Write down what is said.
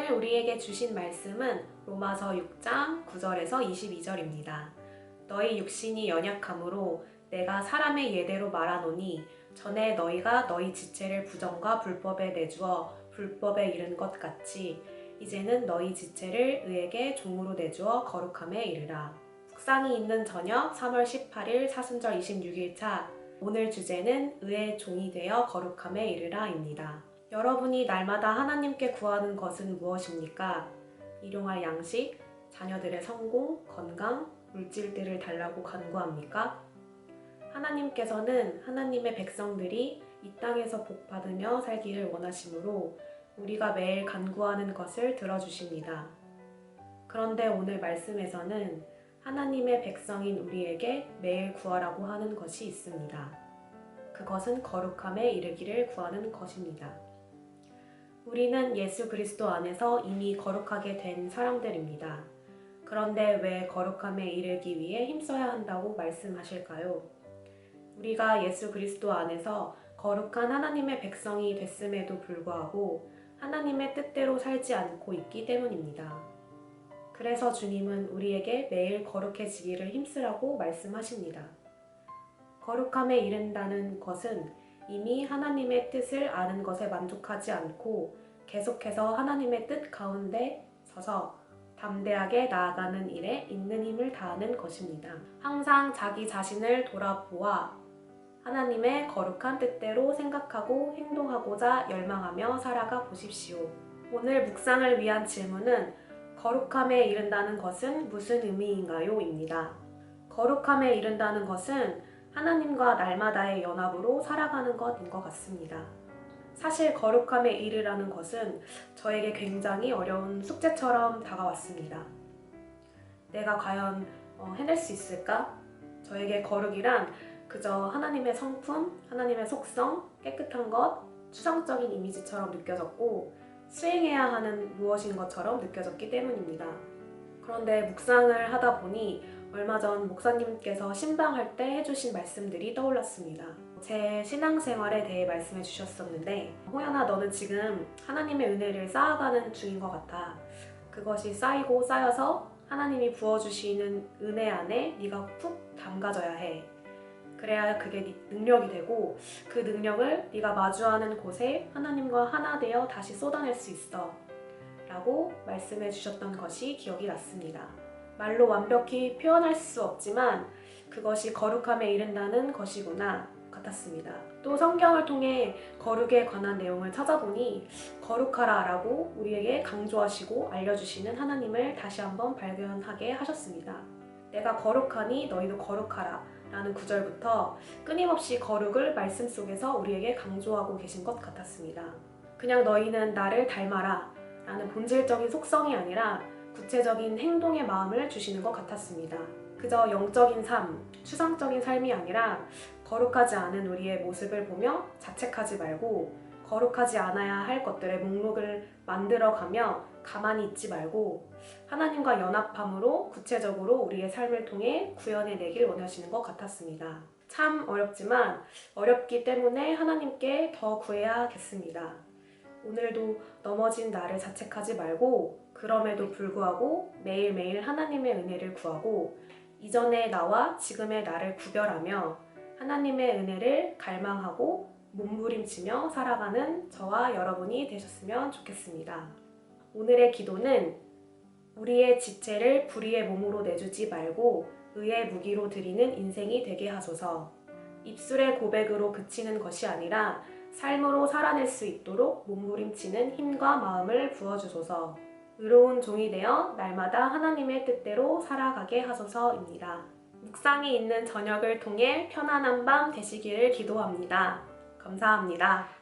오늘 우리에게 주신 말씀은 로마서 6장 9절에서 22절입니다. 너희 육신이 연약함으로 내가 사람의 예대로 말하노니 전에 너희가 너희 지체를 부정과 불법에 내주어 불법에 이른 것 같이 이제는 너희 지체를 의에게 종으로 내주어 거룩함에 이르라. 묵상이 있는 저녁 3월 18일 사순절 26일차 오늘 주제는 의의 종이 되어 거룩함에 이르라입니다. 여러분이 날마다 하나님께 구하는 것은 무엇입니까? 일용할 양식, 자녀들의 성공, 건강, 물질들을 달라고 간구합니까? 하나님께서는 하나님의 백성들이 이 땅에서 복받으며 살기를 원하시므로 우리가 매일 간구하는 것을 들어주십니다. 그런데 오늘 말씀에서는 하나님의 백성인 우리에게 매일 구하라고 하는 것이 있습니다. 그것은 거룩함에 이르기를 구하는 것입니다. 우리는 예수 그리스도 안에서 이미 거룩하게 된 사람들입니다. 그런데 왜 거룩함에 이르기 위해 힘써야 한다고 말씀하실까요? 우리가 예수 그리스도 안에서 거룩한 하나님의 백성이 됐음에도 불구하고 하나님의 뜻대로 살지 않고 있기 때문입니다. 그래서 주님은 우리에게 매일 거룩해지기를 힘쓰라고 말씀하십니다. 거룩함에 이른다는 것은 이미 하나님의 뜻을 아는 것에 만족하지 않고 계속해서 하나님의 뜻 가운데 서서 담대하게 나아가는 일에 있는 힘을 다하는 것입니다. 항상 자기 자신을 돌아보아 하나님의 거룩한 뜻대로 생각하고 행동하고자 열망하며 살아가 보십시오. 오늘 묵상을 위한 질문은 거룩함에 이른다는 것은 무슨 의미인가요? 입니다. 거룩함에 이른다는 것은 하나님과 날마다의 연합으로 살아가는 것인 것 같습니다. 사실 거룩함에 이르라는 것은 저에게 굉장히 어려운 숙제처럼 다가왔습니다. 내가 과연 해낼 수 있을까? 저에게 거룩이란 그저 하나님의 성품, 하나님의 속성, 깨끗한 것, 추상적인 이미지처럼 느껴졌고 수행해야 하는 무엇인 것처럼 느껴졌기 때문입니다. 그런데 묵상을 하다 보니 얼마 전 목사님께서 신방할 때 해주신 말씀들이 떠올랐습니다. 제 신앙생활에 대해 말씀해 주셨었는데 호연아, 너는 지금 하나님의 은혜를 쌓아가는 중인 것 같아. 그것이 쌓이고 쌓여서 하나님이 부어주시는 은혜 안에 네가 푹 담가져야 해. 그래야 그게 네 능력이 되고 그 능력을 네가 마주하는 곳에 하나님과 하나 되어 다시 쏟아낼 수 있어 라고 말씀해 주셨던 것이 기억이 났습니다. 말로 완벽히 표현할 수 없지만 그것이 거룩함에 이른다는 것이구나 같았습니다. 또 성경을 통해 거룩에 관한 내용을 찾아보니 거룩하라 라고 우리에게 강조하시고 알려주시는 하나님을 다시 한번 발견하게 하셨습니다. 내가 거룩하니 너희도 거룩하라 라는 구절부터 끊임없이 거룩을 말씀 속에서 우리에게 강조하고 계신 것 같았습니다. 그냥 너희는 나를 닮아라 라는 본질적인 속성이 아니라 구체적인 행동의 마음을 주시는 것 같았습니다. 그저 영적인 삶, 추상적인 삶이 아니라 거룩하지 않은 우리의 모습을 보며 자책하지 말고 거룩하지 않아야 할 것들의 목록을 만들어가며 가만히 있지 말고 하나님과 연합함으로 구체적으로 우리의 삶을 통해 구현해내길 원하시는 것 같았습니다. 참 어렵지만 어렵기 때문에 하나님께 더 구해야겠습니다. 오늘도 넘어진 나를 자책하지 말고 그럼에도 불구하고 매일매일 하나님의 은혜를 구하고 이전의 나와 지금의 나를 구별하며 하나님의 은혜를 갈망하고 몸부림치며 살아가는 저와 여러분이 되셨으면 좋겠습니다. 오늘의 기도는 우리의 지체를 불의의 몸으로 내주지 말고 의의 무기로 드리는 인생이 되게 하소서. 입술의 고백으로 그치는 것이 아니라 삶으로 살아낼 수 있도록 몸부림치는 힘과 마음을 부어주소서. 의로운 종이 되어 날마다 하나님의 뜻대로 살아가게 하소서입니다. 묵상이 있는 저녁을 통해 편안한 밤 되시기를 기도합니다. 감사합니다.